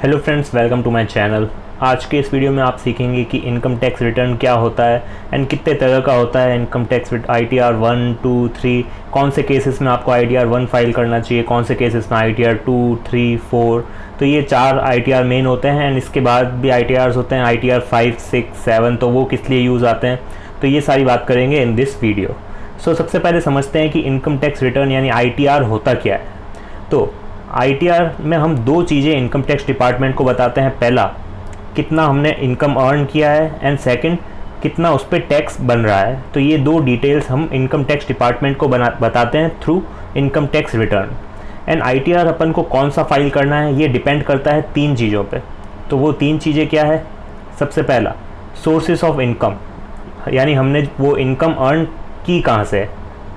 Hello friends, welcome to my channel. आज के इस वीडियो में आप सीखेंगे कि इनकम टैक्स रिटर्न क्या होता है एंड कितने तरह का होता है। इनकम टैक्स ITR 1, 2, 3, कौन से केसेस में आपको ITR 1 फाइल करना चाहिए, कौन से केसेस में ITR 2, 3, 4। तो ये 4 ITR मेन होते हैं एंड इसके बाद भी ITRs होते हैं ITR 5, 6, 7। तो वो किस लिए यूज़ आते हैं, तो ये सारी बात करेंगे इन दिस वीडियो। सो सबसे पहले समझते हैं कि इनकम टैक्स रिटर्न यानी ITR होता क्या है। तो ITR में हम दो चीज़ें इनकम टैक्स डिपार्टमेंट को बताते हैं। पहला, कितना हमने इनकम अर्न किया है एंड सेकंड, कितना उस पर टैक्स बन रहा है। तो ये दो डिटेल्स हम इनकम टैक्स डिपार्टमेंट को बताते हैं through income tax return. And ITR अपन को कौन सा फाइल करना है ये डिपेंड करता है 3 चीज़ों पे। तो वो 3 चीज़ें क्या है? सबसे पहला, सोर्सेस ऑफ इनकम, यानी हमने वो इनकम अर्न की कहाँ से है।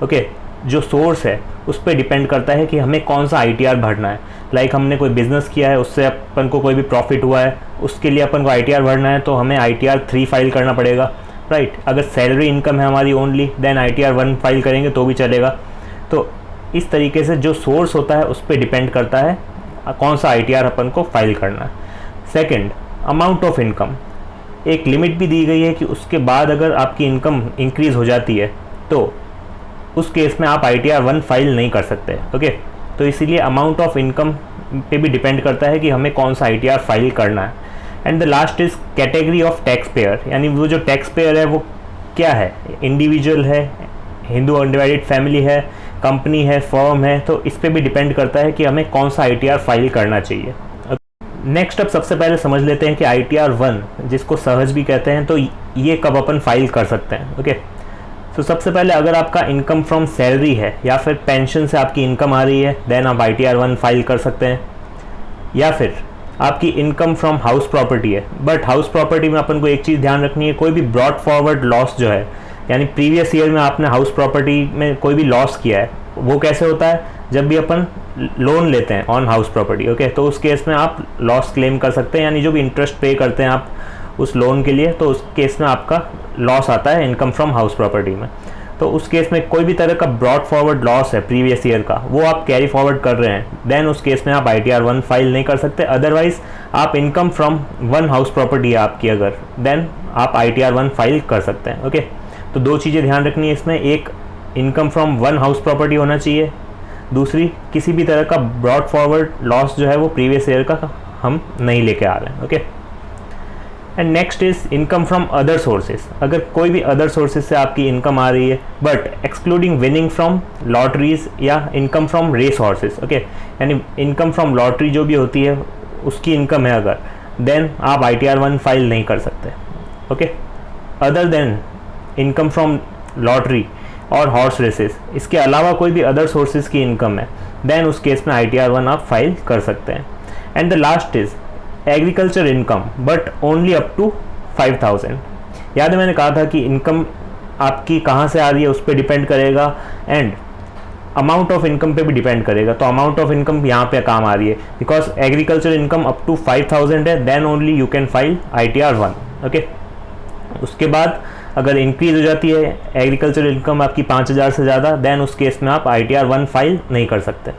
ओके, जो सोर्स है उस पर डिपेंड करता है कि हमें कौन सा ITR भरना है। लाइक हमने कोई बिज़नेस किया है, उससे अपन को कोई भी प्रॉफिट हुआ है, उसके लिए अपन को ITR भरना है तो हमें ITR 3 फाइल करना पड़ेगा, राइट। अगर सैलरी इनकम है हमारी ओनली, देन ITR 1 फाइल करेंगे तो भी चलेगा। तो इस तरीके से जो सोर्स होता है उस पर डिपेंड करता है कौन सा ITR अपन को फाइल करना है। सेकेंड, अमाउंट ऑफ इनकम, एक लिमिट भी दी गई है कि उसके बाद अगर आपकी इनकम इंक्रीज़ हो जाती है तो उस केस में आप ITR 1 फाइल नहीं कर सकते। ओके, तो इसीलिए अमाउंट ऑफ इनकम पे भी डिपेंड करता है कि हमें कौन सा ITR फाइल करना है। And the last is category of tax payer, यानी वो जो टैक्स पेयर है वो क्या है, इंडिविजुअल है, हिंदू अनडिवाइडेड फैमिली है, कंपनी है, फर्म है। तो इस पर भी डिपेंड करता है कि हमें कौन सा ITR फाइल करना चाहिए। नेक्स्ट अब सबसे पहले समझ लेते हैं कि ITR 1, जिसको सहज भी कहते हैं, तो ये कब अपन फाइल कर सकते हैं। ओके, तो सबसे पहले अगर आपका इनकम फ्रॉम सैलरी है या फिर पेंशन से आपकी इनकम आ रही है, देन आप ITR 1 फाइल कर सकते हैं। या फिर आपकी इनकम फ्रॉम हाउस प्रॉपर्टी है, बट हाउस प्रॉपर्टी में अपन को एक चीज़ ध्यान रखनी है, कोई भी ब्रॉड फॉरवर्ड लॉस जो है, यानी प्रीवियस ईयर में आपने हाउस प्रॉपर्टी में कोई भी लॉस किया है, वो कैसे होता है, जब भी अपन लोन लेते हैं ऑन हाउस प्रॉपर्टी। ओके, तो उस केस में आप लॉस क्लेम कर सकते हैं, यानी जो भी इंटरेस्ट पे करते हैं आप उस लोन के लिए, तो उस केस में आपका लॉस आता है इनकम फ्रॉम हाउस प्रॉपर्टी में। तो उस केस में कोई भी तरह का ब्रॉड फॉरवर्ड लॉस है प्रीवियस ईयर का, वो आप कैरी फॉरवर्ड कर रहे हैं, देन उस केस में आप ITR 1 फाइल नहीं कर सकते। अदरवाइज आप इनकम फ्रॉम 1 हाउस प्रॉपर्टी है आपकी अगर, देन आप ITR 1 फाइल कर सकते हैं। ओके, तो दो चीज़ें ध्यान रखनी है इसमें, एक इनकम फ्रॉम 1 हाउस प्रॉपर्टी होना चाहिए, दूसरी किसी भी तरह का ब्रॉड फॉरवर्ड लॉस जो है वो प्रीवियस ईयर का हम नहीं लेके आ रहे हैं। Okay, and next is income from other sources. अगर कोई भी अदर सोर्सेज से आपकी इनकम आ रही है, but excluding winning from lotteries या income from race horses. Okay, यानी इनकम फ्रॉम लॉटरी जो भी होती है उसकी इनकम है अगर, देन आप ITR 1 फाइल नहीं कर सकते। Okay, other than income from lottery और हॉर्स रेसेस, इसके अलावा कोई भी अदर सोर्सेज की इनकम है, देन उस केस में ITR 1 आप फाइल कर सकते हैं। And the last is agriculture income, but only up to 5000। याद है मैंने कहा था कि इनकम आपकी कहाँ से आ रही है उस पर डिपेंड करेगा एंड अमाउंट ऑफ इनकम पे भी डिपेंड करेगा। तो अमाउंट ऑफ इनकम यहाँ पे काम आ रही है, because agriculture income up to 5000 है, then only you can file ITR 1। Okay, उसके बाद अगर इंक्रीज हो जाती है एग्रीकल्चर इनकम आपकी 5000 से ज़्यादा, देन उस केस में आप ITR 1 फाइल नहीं कर सकते।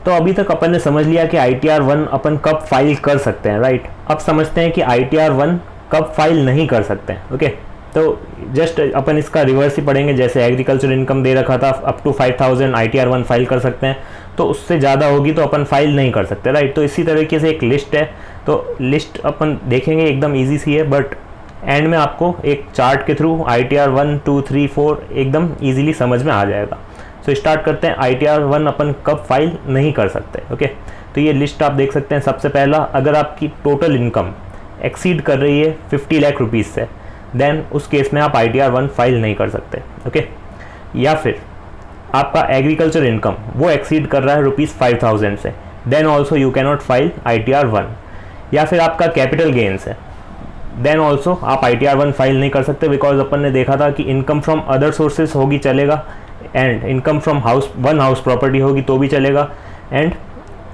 तो अभी तक अपन ने समझ लिया कि ITR 1 अपन कब फाइल कर सकते हैं, राइट। अब समझते हैं कि ITR 1 कब फाइल नहीं कर सकते हैं। ओके, तो जस्ट अपन इसका रिवर्स ही पढ़ेंगे। जैसे एग्रीकल्चर इनकम दे रखा था अप टू 5000 ITR 1 फाइल कर सकते हैं, तो उससे ज़्यादा होगी तो अपन फाइल नहीं कर सकते, राइट। तो इसी तरीके से एक लिस्ट है, तो लिस्ट अपन देखेंगे, एकदम ईजी सी है, बट एंड में आपको एक चार्ट के थ्रू ITR 1, 2, 3, 4 एकदम ईजिली समझ में आ जाएगा। तो स्टार्ट करते हैं। ITR 1 अपन कब फाइल नहीं कर सकते। ओके, तो ये लिस्ट आप देख सकते हैं। सबसे पहला, अगर आपकी टोटल इनकम एक्सीड कर रही है 50 लाख रुपीज़ से, देन उस केस में आप ITR 1 फाइल नहीं कर सकते। ओके, या फिर आपका एग्रीकल्चर इनकम वो एक्सीड कर रहा है ₹5000 से, then also you can not file ITR 1। या फिर आपका कैपिटल गेन्स है, देन ऑल्सो आप ITR 1 फाइल नहीं कर सकते, बिकॉज अपन ने देखा था कि इनकम फ्रॉम अदर सोर्सेज होगी चलेगा, and income from house property होगी तो भी चलेगा, एंड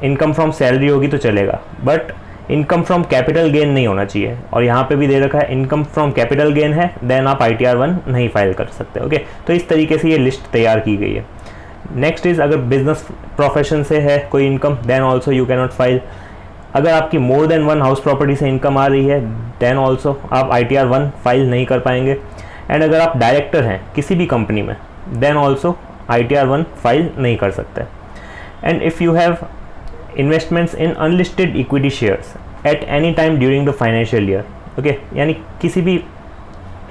इनकम फ्रॉम सैलरी होगी तो चलेगा, but income from capital gain नहीं होना चाहिए। और यहाँ पे भी दे रखा है इनकम फ्रॉम कैपिटल गेन है, देन आप ITR 1 नहीं फाइल कर सकते। ओके, तो इस तरीके से ये लिस्ट तैयार की गई है। नेक्स्ट इज़, अगर बिजनेस प्रोफेशन से है कोई income, then also you can not file. अगर आपकी मोर देन 1 हाउस प्रॉपर्टी से इनकम आ रही है देन ऑल्सो आप ITR 1 फाइल नहीं कर पाएंगे। एंड अगर आप डायरेक्टर हैं किसी भी कंपनी में देन ऑल्सो ITR 1 फाइल नहीं कर सकते। And if you have investments in unlisted equity shares at any time during the financial year, okay,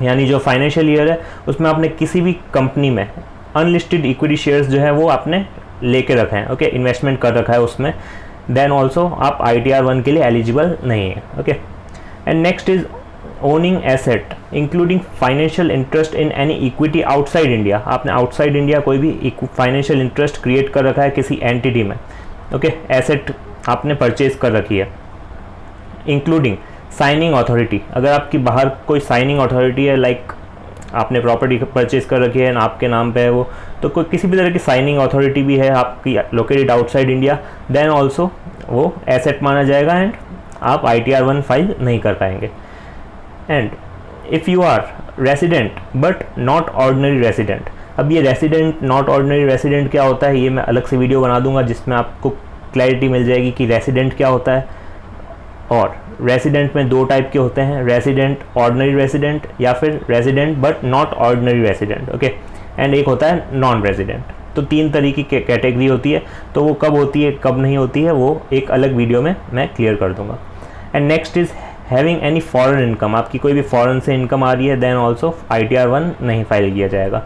यानी जो फाइनेंशियल ईयर है उसमें आपने किसी भी कंपनी में अनलिस्टेड इक्विटी शेयर्स जो है वो आपने लेके रखे हैं, ओके, इन्वेस्टमेंट कर रखा है उसमें, देन ऑल्सो आप ITR 1 के लिए एलिजिबल नहीं है, okay. And next is owning asset including financial interest in any equity outside India. आपने आउटसाइड इंडिया कोई भी फाइनेंशियल इंटरेस्ट क्रिएट कर रखा है किसी एंटिटी में, ओके, एसेट आपने परचेज कर रखी है। इंक्लूडिंग साइनिंग अथॉरिटी, अगर आपकी बाहर कोई साइनिंग अथॉरिटी है, लाइक आपने प्रॉपर्टी परचेज कर रखी है आपके नाम पे है वो, तो कोई किसी भी तरह की साइनिंग अथॉरिटी भी है आपकी located outside India, then also वो एसेट माना जाएगा एंड आप ITR 1 फाइल नहीं कर पाएंगे। And if you are resident but not ordinary resident, अब ये रेसिडेंट नॉट ऑर्डिनरी रेसिडेंट क्या होता है ये मैं अलग से वीडियो बना दूंगा जिसमें आपको क्लैरिटी मिल जाएगी कि रेसिडेंट क्या होता है। और रेसिडेंट में 2 टाइप के होते हैं, रेसिडेंट ऑर्डिनरी रेसिडेंट या फिर resident but not ordinary resident, okay, and एक होता है नॉन रेसिडेंट। तो 3 तरीके की कैटेगरी होती है, तो वो कब होती है कब नहीं होती है वो एक अलग वीडियो में मैं क्लियर कर दूंगा। And next is having any foreign income, आपकी कोई भी फॉरेन से इनकम आ रही है देन ऑल्सो ITR 1 नहीं फाइल किया जाएगा।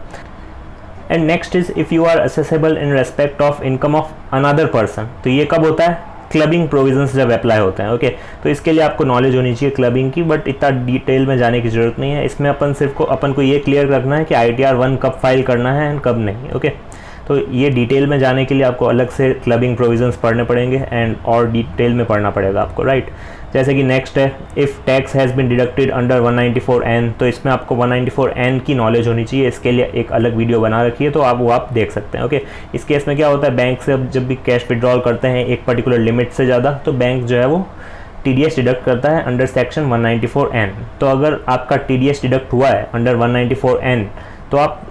And next is if you are assessable in respect of income of another person, तो ये कब होता है, क्लबिंग प्रोविजंस जब अप्लाई होते हैं, ओके। तो इसके लिए आपको नॉलेज होनी चाहिए क्लबिंग की, बट इतना डिटेल में जाने की ज़रूरत नहीं है। इसमें अपन को ये क्लियर रखना है कि ITR 1 कब फाइल करना है एंड कब नहीं, ओके। तो ये डिटेल में जाने के लिए आपको अलग से क्लबिंग प्रोविजंस पढ़ने पड़ेंगे एंड और डिटेल में पढ़ना पड़ेगा आपको, राइट। जैसे कि नेक्स्ट है if tax has bin deducted under 194N, तो इसमें आपको 194N की नॉलेज होनी चाहिए, इसके लिए एक अलग वीडियो बना रखी है तो आप देख सकते हैं, ओके। इस केस में क्या होता है, बैंक से जब भी कैश विड्रॉल करते हैं एक पर्टिकुलर लिमिट से ज़्यादा तो बैंक जो है वो TDS डिडक्ट करता है अंडर सेक्शन 194N। तो अगर आपका TDS डिडक्ट हुआ है अंडर 194N तो आप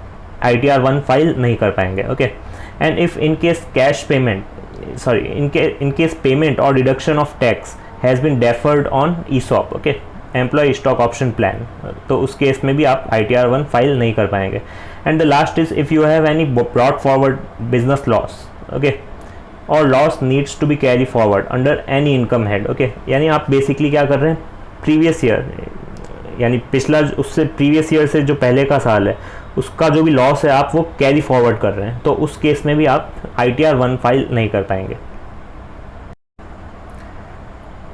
ITR 1 फाइल नहीं कर पाएंगे, okay. And if in case in case payment और deduction of tax has been deferred on ESOP, okay, employ stock option plan, तो उस केस में भी आप ITR 1 फाइल नहीं कर पाएंगे। And the last is if you have any brought forward business loss, okay, और loss needs to be carry forward under any income head, okay. यानी आप बेसिकली क्या कर रहे हैं, प्रीवियस ईयर यानी पिछला उससे प्रीवियस ईयर से जो पहले का साल है उसका जो भी लॉस है आप वो कैरी फॉरवर्ड कर रहे हैं, तो उस केस में भी आप ITR 1 फाइल नहीं कर पाएंगे।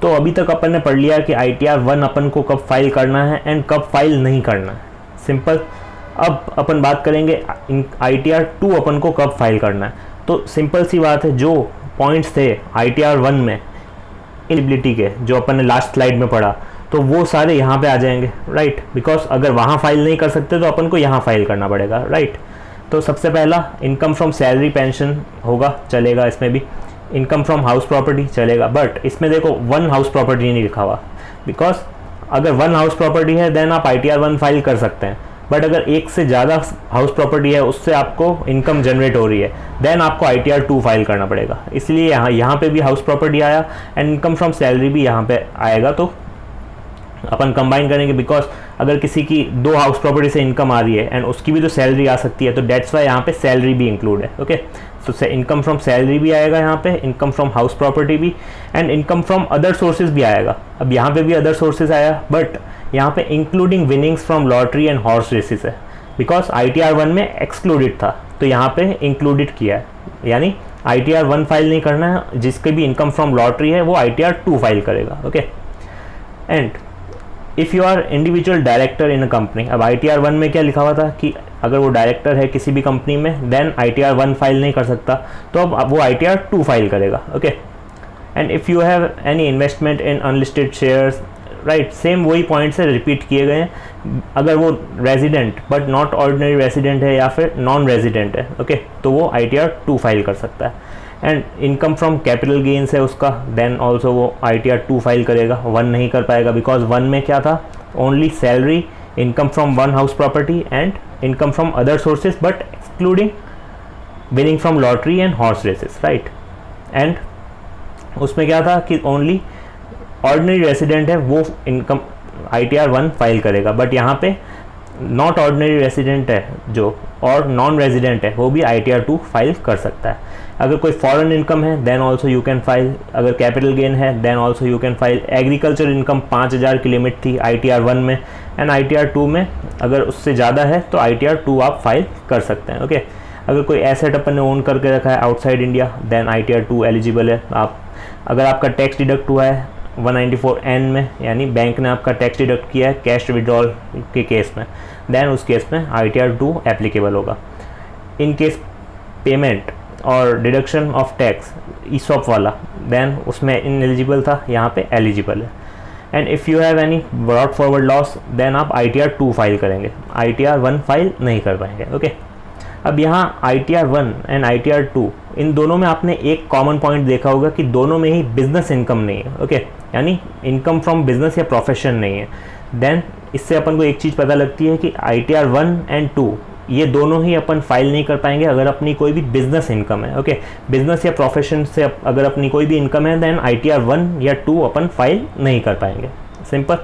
तो अभी तक अपन ने पढ़ लिया कि ITR 1 अपन को कब फाइल करना है एंड कब फाइल नहीं करना है, सिंपल। अब अपन बात करेंगे ITR 2 अपन को कब फाइल करना है। तो सिंपल सी बात है, जो पॉइंट्स थे ITR 1 में एलिजिबिलिटी के जो अपन ने लास्ट स्लाइड में पढ़ा तो वो सारे यहाँ पे आ जाएंगे, राइट। बिकॉज अगर वहाँ फाइल नहीं कर सकते तो अपन को यहाँ फाइल करना पड़ेगा, राइट। तो सबसे पहला इनकम फ्रॉम सैलरी पेंशन होगा, चलेगा, इसमें भी इनकम फ्रॉम हाउस प्रॉपर्टी चलेगा, बट इसमें देखो 1 हाउस प्रॉपर्टी नहीं लिखा हुआ, बिकॉज अगर 1 हाउस प्रॉपर्टी है देन आप ITR 1 फाइल कर सकते हैं, बट अगर एक से ज़्यादा हाउस प्रॉपर्टी है उससे आपको इनकम जनरेट हो रही है देन आपको ITR 2 फाइल करना पड़ेगा। इसलिए यहाँ पे भी हाउस प्रॉपर्टी आया एंड इनकम फ्रॉम सैलरी भी यहाँ पे आएगा, तो अपन कंबाइन करेंगे। बिकॉज अगर किसी की 2 हाउस प्रॉपर्टी से इनकम आ रही है एंड उसकी भी तो सैलरी आ सकती है, तो डेट्स वाई यहाँ पे सैलरी भी इंक्लूड है, ओके। तो इनकम फ्रॉम सैलरी भी आएगा यहाँ पे, इनकम फ्रॉम हाउस प्रॉपर्टी भी, and income from other sources भी आएगा। अब यहाँ पे भी अदर सोर्सेज आया, बट यहाँ पे including winnings from lottery and horse races है, बिकॉज ITR 1 में एक्सक्लूडेड था तो यहाँ पे इंक्लूडेड किया है, यानी ITR 1 फाइल नहीं करना है। जिसके भी इनकम फ्रॉम लॉटरी है वो ITR 2 फाइल करेगा, okay. And if you are individual director in a company, अब ITR 1 में क्या लिखा हुआ था कि अगर वो डायरेक्टर है किसी भी कंपनी में देन ITR 1 फाइल नहीं कर सकता, तो अब वो ITR 2 फाइल करेगा, okay. And if you have any investment in unlisted shares, right, same वही पॉइंट से रिपीट किए गए हैं। अगर वो resident but not ordinary resident है या फिर नॉन रेजिडेंट है, ओके, तो वो ITR 2 फाइल कर सकता है। And income from capital gains है उसका, देन ऑल्सो वो ITR 2 फाइल करेगा, 1 नहीं कर पाएगा, बिकॉज 1 में क्या था, only salary, income from 1 house property and income from other sources but excluding winning from lottery and horse races, right. And उसमें क्या था कि ओनली ऑर्डिनरी रेसिडेंट है वो इनकम ITR 1 फाइल करेगा, बट यहाँ पे नॉट ऑर्डिनरी रेसिडेंट है जो और नॉन रेजिडेंट है वो भी ITR 2 फाइल कर सकता है। अगर कोई फॉरेन इनकम है then also you can file, अगर कैपिटल गेन है then also you can file. Agriculture income 5000 की लिमिट थी ITR 1 में, एंड ITR 2 में अगर उससे ज़्यादा है तो ITR 2 आप फाइल कर सकते हैं। ओके, अगर कोई एसेट अपन ने ओन करके रखा है outside India then ITR 2 eligible है आप। अगर आपका टैक्स डिडक्ट हुआ है 194N में, यानी बैंक ने आपका टैक्स डिडक्ट किया है कैश विड्रॉल के केस में, देन उस केस में ITR 2 एप्लीकेबल होगा। इन केस पेमेंट और डिडक्शन ऑफ टैक्स ESOP वाला, देन उसमें इनएलिजिबल था, यहाँ पे एलिजिबल है। And if you have any brought forward loss then आप ITR 2 फाइल करेंगे, ITR 1 फाइल नहीं कर पाएंगे। ओके, अब यहाँ ITR 1 एंड ITR 2 इन दोनों में आपने एक कॉमन पॉइंट देखा होगा कि दोनों में ही बिजनेस इनकम नहीं है। ओके, यानी इनकम फ्रॉम बिजनेस या प्रोफेशन नहीं है। देन इससे अपन को एक चीज़ पता लगती है कि ITR 1 एंड 2 ये दोनों ही अपन फाइल नहीं कर पाएंगे अगर अपनी कोई भी बिजनेस इनकम है। ओके, बिजनेस या प्रोफेशन से अगर अपनी कोई भी इनकम है देन ITR 1 या 2 अपन फाइल नहीं कर पाएंगे। सिंपल।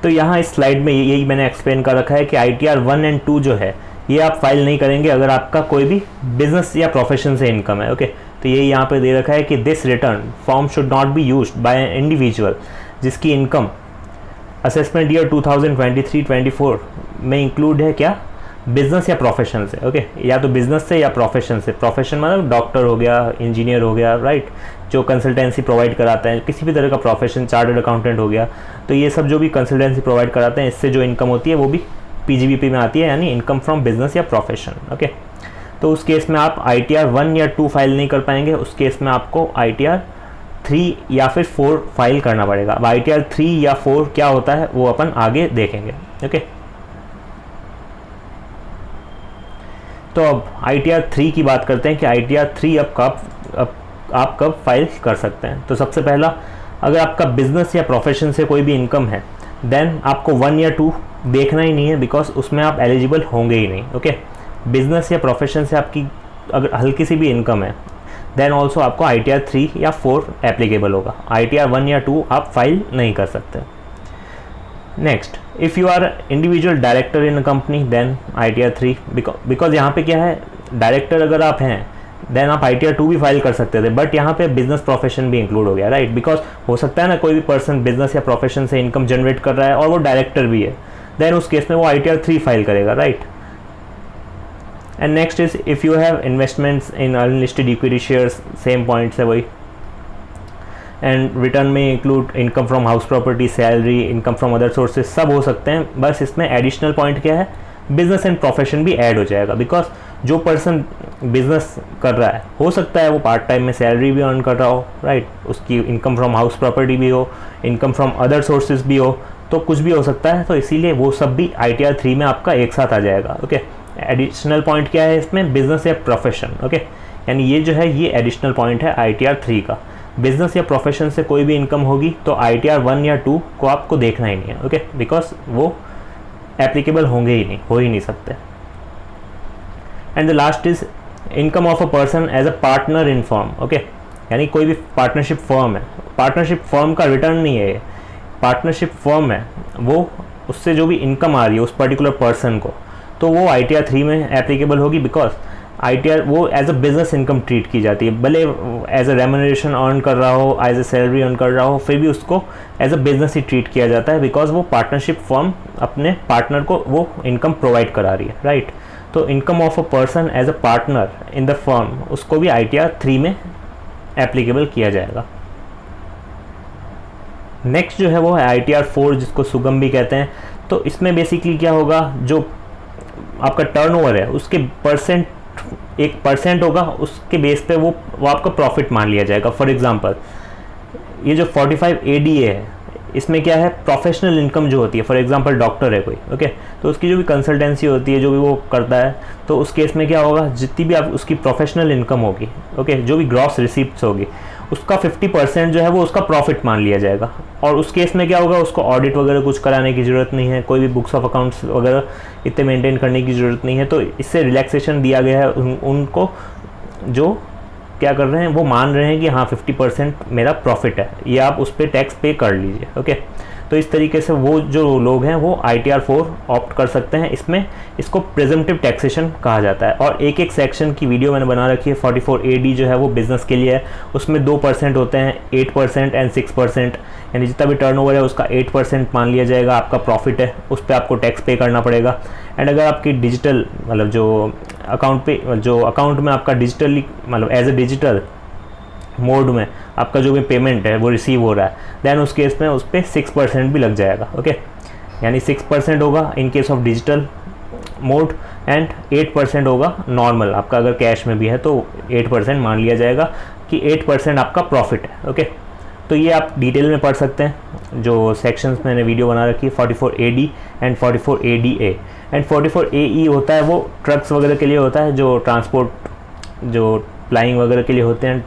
तो यहाँ इस स्लाइड में यही मैंने एक्सप्लेन कर रखा है कि ITR 1 एंड 2 जो है ये आप फाइल नहीं करेंगे अगर आपका कोई भी बिजनेस या प्रोफेशन से इनकम है। ओके, तो ये यहाँ पे दे रखा है कि this return form should not be used by an individual जिसकी इनकम असेसमेंट ईयर 2023-24 में इंक्लूड है क्या, बिजनेस या प्रोफेशन से। ओके, या तो बिजनेस से या प्रोफेशन से। प्रोफेशन मतलब डॉक्टर हो गया, इंजीनियर हो गया, राइट, जो कंसल्टेंसी प्रोवाइड कराते हैं, किसी भी तरह का प्रोफेशन, चार्टर्ड अकाउंटेंट हो गया, तो ये सब जो भी कंसल्टेंसी प्रोवाइड कराते हैं इससे जो इनकम होती है वो भी PGBP में आती है, यानी इनकम फ्रॉम बिजनेस या प्रोफेशन। ओके, तो उस केस में आप ITR 1 या 2 फाइल नहीं कर पाएंगे, उस केस में आपको ITR 3 या फिर 4 फाइल करना पड़ेगा। अब ITR 3 या 4 क्या होता है वो अपन आगे देखेंगे। ओके, तो अब ITR 3 की बात करते हैं कि ITR 3 आप कब फाइल कर सकते हैं। तो सबसे पहला, अगर आपका बिजनेस या प्रोफेशन से कोई भी इनकम है देन आपको 1 या 2 देखना ही नहीं है, बिकॉज उसमें आप एलिजिबल होंगे ही नहीं। ओके, बिजनेस या प्रोफेशन से आपकी अगर हल्की सी भी इनकम है देन ऑल्सो आपको ITR 3 या 4 एप्लीकेबल होगा। ITR 1 या 2 आप फाइल नहीं कर सकते। Next, if you are individual director in a company then ITR 3, बिकॉज यहाँ पे क्या है, डायरेक्टर अगर आप हैं देन आप ITR 2 भी फाइल कर सकते थे, बट यहाँ पे बिजनेस प्रोफेशन भी इंक्लूड हो गया, राइट। बिकॉज हो सकता है ना कोई भी पर्सन बिजनेस या प्रोफेशन से इनकम जनरेट कर रहा है और वो डायरेक्टर भी है, देन उस केस में वो ITR 3 फाइल करेगा, right. And next is if you have investments in unlisted equity shares, same points है वही। एंड रिटर्न में include income from house property, salary, income from other sources, सब हो सकते हैं। बस इसमें एडिशनल पॉइंट क्या है, बिजनेस एंड प्रोफेशन भी ऐड हो जाएगा, बिकॉज जो पर्सन बिजनेस कर रहा है हो सकता है वो पार्ट टाइम में सैलरी भी अर्न कर रहा हो, राइट, उसकी इनकम फ्रॉम हाउस प्रॉपर्टी भी हो, इनकम फ्रॉम अदर सोर्सेज भी हो, तो कुछ भी हो सकता है। तो इसीलिए वो सब भी ITR 3 में आपका एक साथ आ जाएगा। ओके, एडिशनल पॉइंट क्या है इसमें, बिजनेस या प्रोफेशन। ओके, यानी ये जो है ये एडिशनल पॉइंट है ITR 3 का। बिजनेस या प्रोफेशन से कोई भी इनकम होगी तो ITR 1 या 2 को आपको देखना ही नहीं है। ओके, बिकॉज वो एप्लीकेबल होंगे ही नहीं, हो ही नहीं सकते। And the last is income of a person as a partner in firm. Okay, यानी कोई भी पार्टनरशिप फर्म है, पार्टनरशिप फर्म का रिटर्न नहीं है, पार्टनरशिप फर्म है, वो उससे जो भी इनकम आ रही है उस पर्टिकुलर पर्सन को, तो वो ITR 3 में एप्लीकेबल होगी, बिकॉज ITR वो as a business income treat की जाती है। भले एज अ रेम्यूनरेशन अर्न कर रहा हो, एज अ सैलरी अर्न कर रहा हो, फिर भी उसको एज अ बिजनेस ही ट्रीट किया जाता है, बिकॉज वो पार्टनरशिप फर्म अपने पार्टनर को वो इनकम प्रोवाइड करा रही है, राइट। तो income of a person as a partner in the firm, उसको भी ITR 3 में एप्लीकेबल किया जाएगा। नेक्स्ट जो है वो है ITR 4, जिसको सुगम भी कहते हैं। तो इसमें बेसिकली क्या होगा, जो आपका टर्नओवर है उसके परसेंट, 1% होगा, उसके बेस पे वो आपका प्रॉफिट मान लिया जाएगा। फॉर एग्जांपल ये जो 45 ADA है, इसमें क्या है, प्रोफेशनल इनकम जो होती है, फॉर एग्जांपल डॉक्टर है कोई, ओके, तो उसकी जो भी कंसल्टेंसी होती है, जो भी वो करता है, तो उस केस में क्या होगा, जितनी भी आप उसकी प्रोफेशनल इनकम होगी, ओके, जो भी ग्रॉस रिसीप्ट्स होगी, उसका 50% जो है वो उसका प्रॉफिट मान लिया जाएगा। और उस केस में क्या होगा, उसको ऑडिट वगैरह कुछ कराने की ज़रूरत नहीं है, कोई भी बुक्स ऑफ अकाउंट्स वगैरह इतने मेंटेन करने की ज़रूरत नहीं है। तो इससे रिलैक्सेशन दिया गया है उनको जो क्या कर रहे हैं, वो मान रहे हैं कि हाँ 50% मेरा प्रॉफिट है, ये आप उस पर टैक्स पे कर लीजिए। ओके, तो इस तरीके से वो जो लोग हैं वो ITR 4 ऑप्ट कर सकते हैं। इसमें इसको प्रेजम्पटिव टैक्सेशन कहा जाता है, और एक एक सेक्शन की वीडियो मैंने बना रखी है। 44AD जो है वो बिज़नेस के लिए है, उसमें 2% होते हैं, 8% एंड 6%, यानी जितना भी टर्नओवर है उसका 8% मान लिया जाएगा आपका प्रॉफिट है, उस पर आपको टैक्स पे करना पड़ेगा। एंड अगर आपकी डिजिटल मतलब जो अकाउंट में आपका डिजिटली मतलब एज ए डिजिटल मोड में आपका जो भी पेमेंट है वो रिसीव हो रहा है, देन उस केस में उस पर 6% भी लग जाएगा। ओके, यानी 6% होगा in case of digital mode and 8% होगा नॉर्मल आपका, अगर कैश में भी है तो 8% मान लिया जाएगा कि 8% आपका प्रॉफिट है। ओके, तो ये आप डिटेल में पढ़ सकते हैं, जो सेक्शंस मैंने वीडियो बना रखी है 44AD and 44ADA। And 44AE होता है वो ट्रक्स वगैरह के लिए होता है, जो ट्रांसपोर्ट जो फ्लाइंग वगैरह के लिए होते हैं,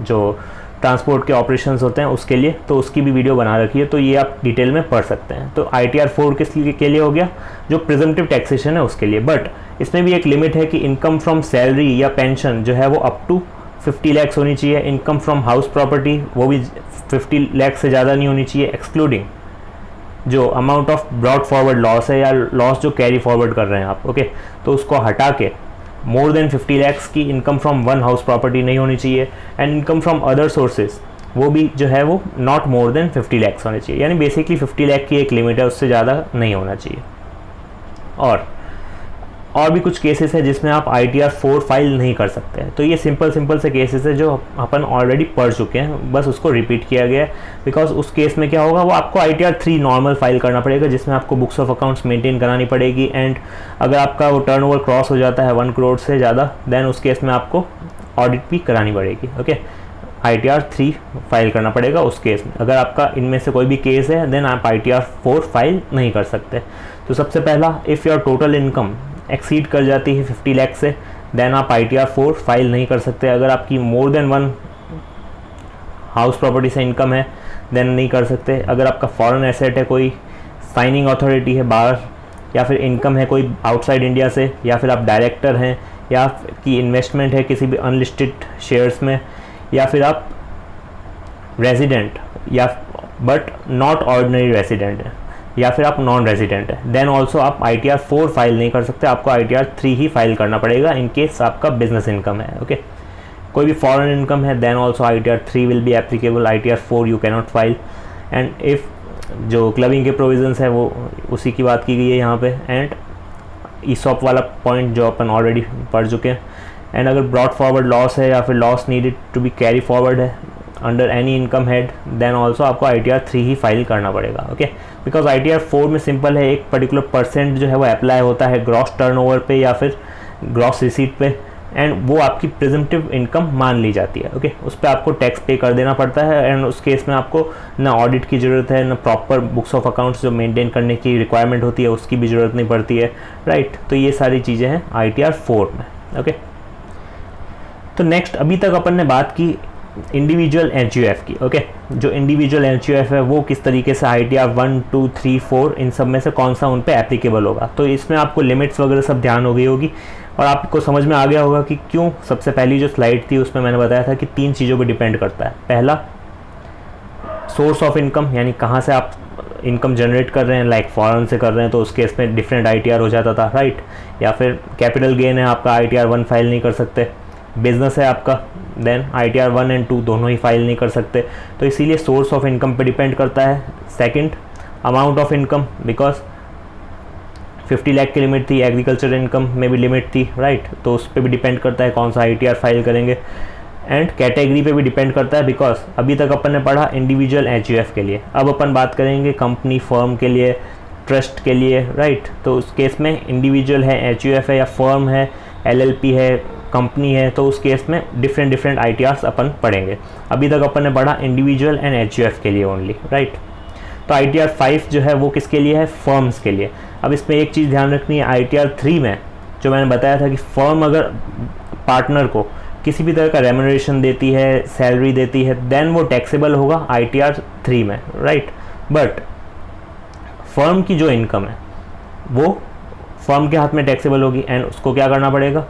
जो ट्रांसपोर्ट के ऑपरेशंस होते हैं उसके लिए, तो उसकी भी वीडियो बना रखी है, तो ये आप डिटेल में पढ़ सकते हैं। तो ITR 4 किस के लिए हो गया, जो प्रिजम्पटिव टैक्सेशन है उसके लिए। बट इसमें भी एक लिमिट है कि इनकम फ्रॉम सैलरी या पेंशन जो है वो अप टू 50 लाख होनी चाहिए। इनकम फ्रॉम हाउस प्रॉपर्टी वो भी 50 लाख से ज़्यादा नहीं होनी चाहिए, एक्सक्लूडिंग जो amount of broad forward loss है या लॉस जो कैरी फॉरवर्ड कर रहे हैं आप। ओके, तो उसको हटा के मोर देन 50 लाख की income from one house property नहीं होनी चाहिए। And income from other sources वो भी जो है वो नॉट मोर देन 50 लाख होने चाहिए, यानी बेसिकली 50 लाख की एक लिमिट है, उससे ज़्यादा नहीं होना चाहिए। और भी कुछ केसेस है जिसमें आप ITR 4 फाइल नहीं कर सकते हैं। तो ये सिंपल से केसेस है जो अपन ऑलरेडी पढ़ चुके हैं, बस उसको रिपीट किया गया है। बिकॉज उस केस में क्या होगा, वो आपको ITR 3 नॉर्मल फाइल करना पड़ेगा, जिसमें आपको बुक्स ऑफ अकाउंट्स मेंटेन करानी पड़ेगी। एंड अगर आपका वो टर्नओवर क्रॉस हो जाता है 1 करोड़ से ज़्यादा, देन उस केस में आपको ऑडिट भी करानी पड़ेगी। ओके, ITR 3 फाइल करना पड़ेगा उस केस में। अगर आपका इनमें से कोई भी केस है, देन आप ITR 4 फाइल नहीं कर सकते। तो सबसे पहला, if your total income exceed कर जाती है 50 लाख से, देन आप ITR 4 फाइल नहीं कर सकते। अगर आपकी मोर देन 1 हाउस प्रॉपर्टी से इनकम है, देन नहीं कर सकते। अगर आपका फॉरेन एसेट है, कोई साइनिंग अथॉरिटी है बाहर, या फिर इनकम है कोई आउटसाइड इंडिया से, या फिर आप डायरेक्टर हैं, या कि इन्वेस्टमेंट है किसी भी अनलिस्टेड शेयर्स में, या फिर आप रेजिडेंट या बट नॉट ऑर्डिनरी रेजिडेंट है, या फिर आप नॉन रेजिडेंट है, देन ऑल्सो आप ITR 4 फाइल नहीं कर सकते। आपको ITR 3 ही फाइल करना पड़ेगा इन केस आपका बिजनेस इनकम है। ओके, कोई भी फॉरेन इनकम है, then also ITR 3 will be applicable, ITR 4 you can not file. And if जो क्लबिंग के प्रोविजंस है वो उसी की बात की गई है यहाँ पे। एंड ESOP वाला पॉइंट जो अपन ऑलरेडी पढ़ चुके हैं। एंड अगर ब्रॉड फॉरवर्ड लॉस है या फिर loss needed to be carry forward है under any income head, then also आपको ITR 3 ही फाइल करना पड़ेगा। ओके, बिकॉज ITR 4 में सिंपल है, एक पर्टिकुलर परसेंट जो है वो अप्लाई होता है ग्रॉस टर्नओवर पे या फिर ग्रॉस रिसीट पे, एंड वो आपकी प्रेजेंटिव इनकम मान ली जाती है। ओके, उस पर आपको टैक्स पे कर देना पड़ता है। एंड उस केस में आपको ना ऑडिट की ज़रूरत है, ना प्रॉपर बुक्स ऑफ अकाउंट्स जो मेंटेन करने की रिक्वायरमेंट होती है उसकी भी ज़रूरत नहीं पड़ती है। राइट, तो ये सारी चीज़ें हैं ITR 4 में। ओके, तो नेक्स्ट, अभी तक अपन ने बात की इंडिविजुअल HUF की। ओके, जो इंडिविजुअल HUF है वो किस तरीके से ITR 1, 2, 3, 4 इन सब में से कौन सा उन पे एप्लीकेबल होगा। तो इसमें आपको लिमिट्स वगैरह सब ध्यान हो गई होगी, और आपको समझ में आ गया होगा कि क्यों। सबसे पहली जो स्लाइड थी उसमें मैंने बताया था कि 3 चीज़ों पर डिपेंड करता है। पहला, सोर्स ऑफ इनकम, यानी कहाँ से आप इनकम जनरेट कर रहे हैं, लाइक फॉरेन से कर रहे हैं तो उस केस में डिफरेंट ITR हो जाता था। राइट, या फिर कैपिटल गेन है आपका, ITR 1 फाइल नहीं कर सकते। बिजनेस है आपका, देन ITR 1 एंड 2 दोनों ही फाइल नहीं कर सकते। तो इसीलिए सोर्स ऑफ इनकम पे डिपेंड करता है। Second, amount of income, because 50 lakh की लिमिट थी, एग्रीकल्चर इनकम में भी लिमिट थी। राइट, तो उस पर भी डिपेंड करता है कौन सा ITR फाइल करेंगे। एंड कैटेगरी पे भी डिपेंड करता है, बिकॉज अभी तक अपन ने पढ़ा इंडिविजुअल HUF के लिए, अब अपन बात करेंगे कंपनी फर्म के लिए, ट्रस्ट के लिए। राइट, तो उस केस में इंडिविजुअल है, HUF है, या फर्म है, LLP है, कंपनी है, तो उस केस में डिफरेंट ITRs अपन पढ़ेंगे। अभी तक अपन ने पढ़ा इंडिविजुअल एंड HUF के लिए ओनली। राइट, तो ITR 5 जो है वो किसके लिए है, फर्म्स के लिए। अब इसमें एक चीज़ ध्यान रखनी है, ITR 3 में जो मैंने बताया था कि फर्म अगर पार्टनर को किसी भी तरह का रेम्यूनरेशन देती है, सैलरी देती है, देन वो टैक्सेबल होगा ITR 3 में। राइट, बट फर्म की जो इनकम है वो फर्म के हाथ में टैक्सेबल होगी, एंड उसको क्या करना पड़ेगा,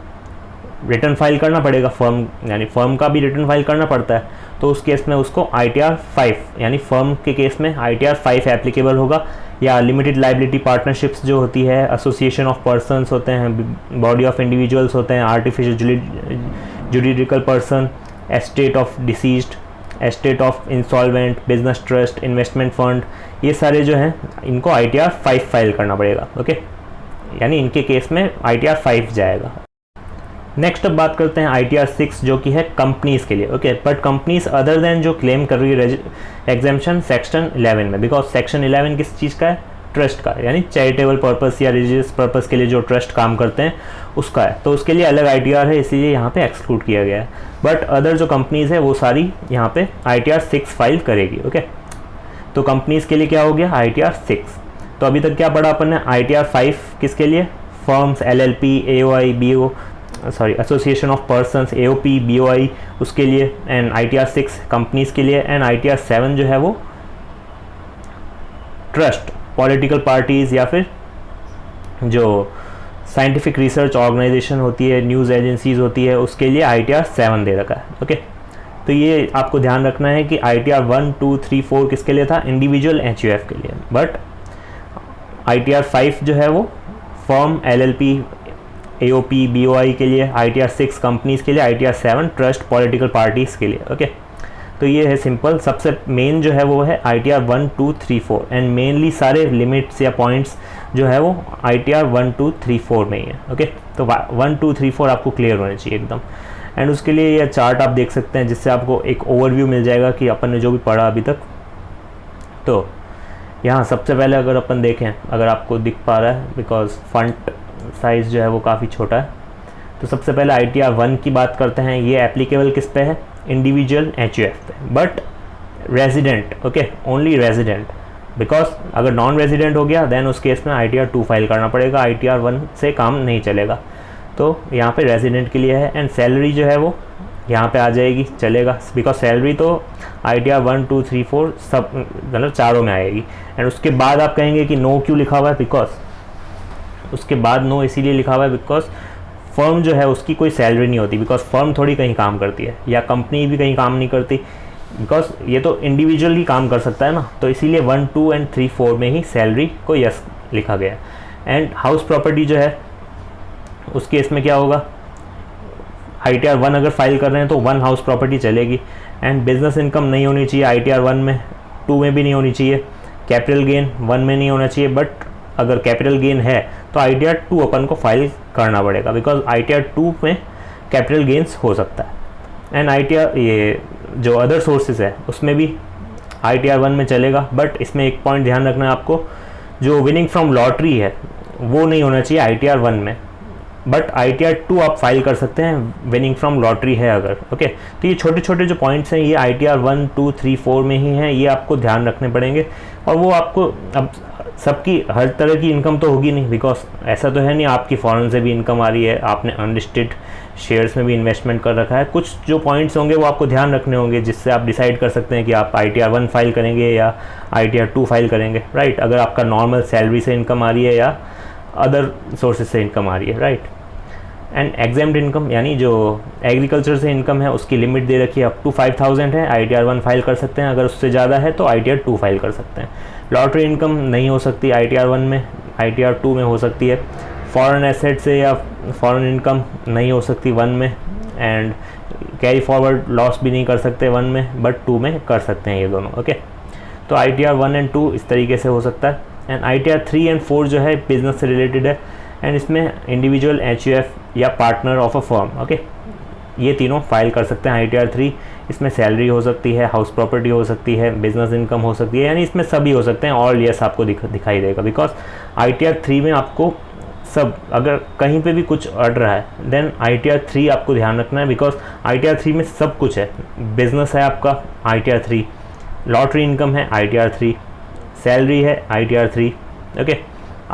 रिटर्न फाइल करना पड़ेगा, फर्म यानी फर्म का भी रिटर्न फाइल करना पड़ता है, तो उस केस में उसको ITR 5 यानी फर्म के केस में ITR 5 एप्लीकेबल होगा। या लिमिटेड लाइबिलिटी पार्टनरशिप्स जो होती है, एसोसिएशन ऑफ पर्सनस होते हैं, बॉडी ऑफ इंडिविजुअल्स होते हैं, artificial juridical person, estate of deceased, estate of insolvent, business trust, investment fund, ये सारे जो हैं इनको ITR 5 फाइल करना पड़ेगा। ओके, यानी इनके केस में ITR 5 जाएगा। नेक्स्ट अब बात करते हैं ITR 6 जो कि है कंपनीज़ के लिए। Okay, but companies other than जो क्लेम कर रही है एग्जाम्पशन सेक्शन 11 में, बिकॉज सेक्शन 11 किस चीज़ का है? ट्रस्ट का, यानी चैरिटेबल पर्पस या रिलीजियस पर्पस के लिए जो ट्रस्ट काम करते हैं उसका है, तो उसके लिए अलग ITR है, इसीलिए यहाँ पे एक्सक्लूड किया गया है। बट अदर जो कंपनीज़ है वो सारी यहाँ पे ITR 6 फाइल करेगी। ओके, तो कंपनीज़ के लिए क्या हो गया? ITR 6। तो अभी तक क्या पढ़ा अपन ने? ITR 5 किसके लिए? Firms, LLP, AOI, BO association of persons, AOP, BOI उसके लिए, एंड ITR 6 कंपनीज़ के लिए, एंड ITR 7 जो है वो ट्रस्ट, पॉलिटिकल पार्टीज़ या फिर जो साइंटिफिक रिसर्च ऑर्गेनाइजेशन होती है, न्यूज़ एजेंसीज़ होती है, उसके लिए ITR 7 दे रखा है। ओके, तो ये आपको ध्यान रखना है कि ITR 1, 2, 3, 4 किसके लिए था? इंडिविजुअल HUF के लिए। बट ITR 5 जो है वो फर्म, LLP, AOP, BOI के लिए, ITR 6 कंपनीज़ के लिए, ITR 7 ट्रस्ट, पॉलिटिकल पार्टीज़ के लिए। ओके, तो ये है सिंपल। सबसे मेन जो है वो है ITR 1, 2, 3, 4, एंड मेनली सारे लिमिट्स या पॉइंट्स जो है वो ITR 1, 2, 3, 4 में ही है। ओके, तो 1, 2, 3, 4 आपको क्लियर होने चाहिए एकदम। एंड उसके लिए यह चार्ट आप देख सकते हैं जिससे आपको एक ओवरव्यू मिल जाएगा कि अपन ने जो भी पढ़ा अभी तक। तो यहाँ सबसे पहले अगर अपन देखें, अगर आपको दिख पा रहा है, बिकॉज फंट साइज़ जो है वो काफ़ी छोटा है, तो सबसे पहले ITR 1 की बात करते हैं। ये एप्लीकेबल किस पे है? इंडिविजुअल HUF पे, but resident. Okay, only resident, because अगर नॉन रेजिडेंट हो गया देन उस केस में ITR 2 फाइल करना पड़ेगा, ITR 1 से काम नहीं चलेगा। तो यहाँ पे रेजिडेंट के लिए है। एंड सैलरी जो है वो यहाँ पे आ जाएगी, चलेगा, बिकॉज सैलरी तो ITR 1, 2, 3, 4 सब मतलब चारों में आएगी। एंड उसके बाद आप कहेंगे कि नो क्यों लिखा हुआ है? बिकॉज उसके बाद नो इसीलिए लिखा हुआ है बिकॉज फर्म जो है उसकी कोई सैलरी नहीं होती, बिकॉज फर्म थोड़ी कहीं काम करती है, या कंपनी भी कहीं काम नहीं करती, बिकॉज ये तो इंडिविजुअल ही काम कर सकता है ना। तो इसीलिए 1, 2 एंड 3, 4 में ही सैलरी को यस लिखा गया है। एंड हाउस प्रॉपर्टी जो है उस केस में क्या होगा? ITR 1 अगर फाइल कर रहे हैं तो 1 हाउस प्रॉपर्टी चलेगी। एंड बिजनेस इनकम नहीं होनी चाहिए ITR 1 में, 2 में भी नहीं होनी चाहिए। कैपिटल गेन 1 में नहीं होना चाहिए, बट अगर कैपिटल गेन है तो ITR 2 अपन को फाइल करना पड़ेगा, बिकॉज ITR 2 में कैपिटल गेन्स हो सकता है। एंड ITR ये जो अदर सोर्सेज है उसमें भी ITR 1 में चलेगा, बट इसमें एक पॉइंट ध्यान रखना है आपको, जो विनिंग फ्रॉम लॉटरी है वो नहीं होना चाहिए ITR 1 में, बट ITR 2 आप फाइल कर सकते हैं विनिंग फ्रॉम लॉटरी है अगर। ओके, तो ये छोटे छोटे जो पॉइंट्स हैं ये ITR 1, 2, 3, 4 में ही हैं, ये आपको ध्यान रखने पड़ेंगे। और वो आपको अब सबकी हर तरह की इनकम तो होगी नहीं, बिकॉज ऐसा तो है नहीं आपकी फॉरेन से भी इनकम आ रही है, आपने अनलिस्टेड शेयर्स में भी इन्वेस्टमेंट कर रखा है। कुछ जो पॉइंट्स होंगे वो आपको ध्यान रखने होंगे, जिससे आप डिसाइड कर सकते हैं कि आप ITR 1 फाइल करेंगे या ITR 2 फाइल करेंगे, राइट। अगर आपका नॉर्मल सैलरी से इनकम आ रही है या अदर सोर्सेज से इनकम आ रही है, राइट। एंड एग्जाम्ड इनकम यानी जो एग्रीकल्चर से इनकम है उसकी लिमिट दे रखी है, अप टू 5000 है, ITR 1 फाइल कर सकते हैं। अगर उससे ज़्यादा है तो ITR 2 फाइल कर सकते हैं। लॉटरी इनकम नहीं हो सकती ITR 1 में, ITR 2 में हो सकती है। फॉरेन एसेट से या फॉरेन इनकम नहीं हो सकती 1 में। एंड कैरी फॉरवर्ड लॉस भी नहीं कर सकते 1 में, बट 2 में कर सकते हैं ये दोनों। ओके, तो ITR 1 एंड 2 इस तरीके से हो सकता है। एंड ITR 3 एंड 4 जो है बिजनेस से रिलेटेड है, एंड इसमें इंडिविजुअल HUF या partner of a firm, okay, ये तीनों फाइल कर सकते हैं ITR 3। इसमें सैलरी हो सकती है, हाउस प्रॉपर्टी हो सकती है, बिजनेस इनकम हो सकती है, यानी इसमें सभी हो सकते हैं। ऑल यस आपको दिखाई देगा, बिकॉज ITR 3 में आपको सब, अगर कहीं पे भी कुछ अड़ रहा है देन ITR 3 आपको ध्यान रखना है, बिकॉज ITR 3 में सब कुछ है। बिजनेस है आपका ITR 3, लॉटरी इनकम है ITR 3, सैलरी है ITR 3, ओके।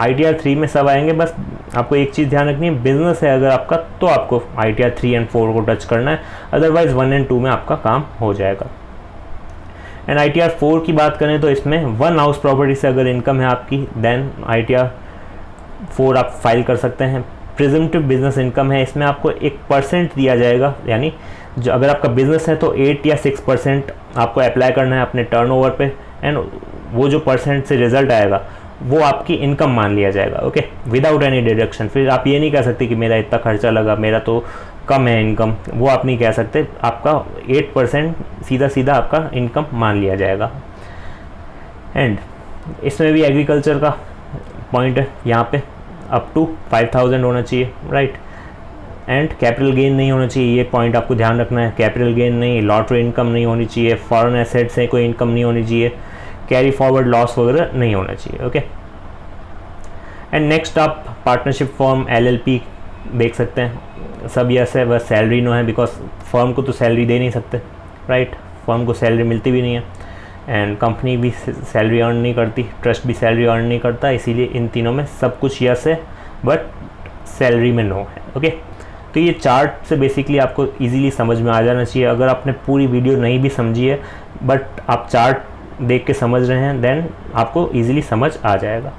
ITR 3 में सब आएंगे। बस आपको एक चीज़ ध्यान रखनी है, बिजनेस है अगर आपका तो आपको ITR 3 एंड 4 को टच करना है, अदरवाइज 1 एंड 2 में आपका काम हो जाएगा। एंड ITR 4 की बात करें तो इसमें 1 हाउस प्रॉपर्टी से अगर इनकम है आपकी देन ITR 4 आप फाइल कर सकते हैं। प्रिजम्पटिव बिजनेस इनकम है, इसमें आपको 1% दिया जाएगा, यानी जो अगर आपका बिजनेस है तो 8 या 6% आपको अप्लाई करना है अपने टर्नओवर पे, एंड वो जो परसेंट से रिजल्ट आएगा वो आपकी इनकम मान लिया जाएगा, ओके, विदाउट एनी डिडक्शन। फिर आप ये नहीं कह सकते कि मेरा इतना खर्चा लगा, मेरा तो कम है इनकम, वो आप नहीं कह सकते। आपका 8% सीधा सीधा आपका इनकम मान लिया जाएगा। एंड इसमें भी एग्रीकल्चर का पॉइंट है यहाँ पे, अप टू 5000 होना चाहिए, राइट। एंड कैपिटल गेन नहीं होना चाहिए, ये पॉइंट आपको ध्यान रखना है। कैपिटल गेन नहीं, लॉटरी इनकम नहीं होनी चाहिए, फॉरेन एसेट से कोई इनकम नहीं होनी चाहिए, कैरी फॉरवर्ड लॉस वगैरह नहीं होना चाहिए, ओके। एंड नेक्स्ट आप पार्टनरशिप फॉर्म LLP देख सकते हैं। सब यस है, बस सैलरी नो है, बिकॉज फर्म को तो सैलरी दे नहीं सकते, राइट। फर्म को सैलरी मिलती भी नहीं है, एंड कंपनी भी सैलरी अर्न नहीं करती, ट्रस्ट भी सैलरी अर्न नहीं करता, इसीलिए इन तीनों में सब कुछ यस है बट सैलरी में नो है, ओके। तो ये चार्ट से बेसिकली आपको इजीली समझ में आ जाना चाहिए। अगर आपने पूरी वीडियो नहीं भी समझी है बट आप चार्ट देख के समझ रहे हैं, देन आपको इजीली समझ आ जाएगा।